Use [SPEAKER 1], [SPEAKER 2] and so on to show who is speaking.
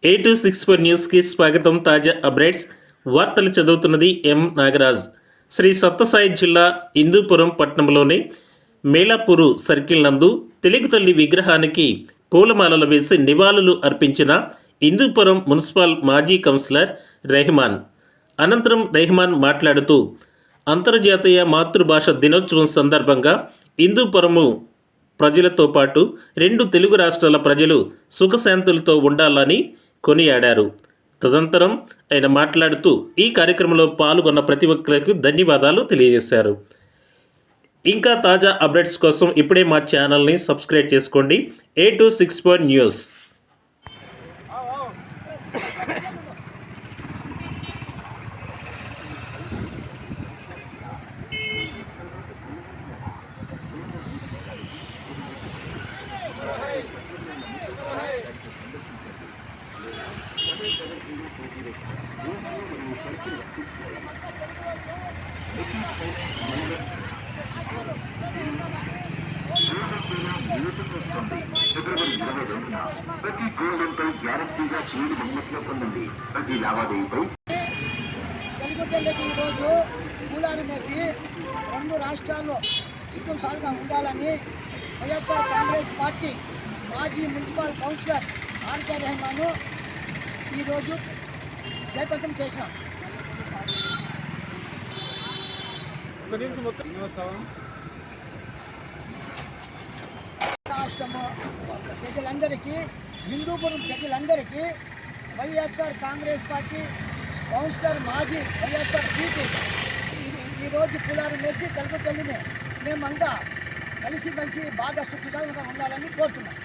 [SPEAKER 1] A264 న్యూస్కి స్వాగతం. తాజా అప్డేట్స్ వార్తలు చదువుతున్నది ఎం నాగరాజ్. శ్రీ సత్యసాయి జిల్లా హిందూపురం పట్టణంలోని మేలాపూరు సర్కిల్ నందు తెలుగు తల్లి విగ్రహానికి పూలమాలలు వేసి నివాళులు అర్పించిన హిందూపురం మున్సిపల్ మాజీ కౌన్సిలర్ రెహమాన్. అనంతరం రెహమాన్ మాట్లాడుతూ అంతర్జాతీయ మాతృభాష దినోత్సవం సందర్భంగా హిందూపురము ప్రజలతో పాటు 2 తెలుగు రాష్ట్రాల ప్రజలు సుఖశాంతులతో ఉండాలని కొనియాడారు. తదనంతరం ఆయన మాట్లాడుతూ ఈ కార్యక్రమంలో పాల్గొన్న ప్రతి ఒక్కరికి ధన్యవాదాలు తెలియజేశారు. ఇంకా తాజా అప్డేట్స్ కోసం ఇప్పుడే మా ఛానల్ని సబ్స్క్రైబ్ చేసుకోండి. A264 news.
[SPEAKER 2] ప్రతి గోల్డంపై గ్యారంటీగా చేయడం అన్నట్లో పొందండి. ప్రతి లావాదేవీపై
[SPEAKER 3] తెలుగు తల్లికి ఈరోజు పూలాలు వేసి 2 రాష్ట్రాల్లో సుఖంసాలుగా ఉండాలని వైఎస్ఆర్ కాంగ్రెస్ పార్టీ మాజీ మున్సిపల్ కౌన్సిలర్ ఆర్కే రెహమాను ఈరోజు జయప్రదం చేశాం. రాష్ట్రము ప్రజలందరికీ, హిందూపురం ప్రజలందరికీ వైఎస్ఆర్ కాంగ్రెస్ పార్టీ కౌన్సిలర్ మాజీ వైఎస్ఆర్ సీపీ ఈరోజు పూలాలు వేసి తెలుగు తల్లిని మేమంతా కలిసిమెలిసి బాగా సుఖంగా ఉండాలని కోరుతున్నాం.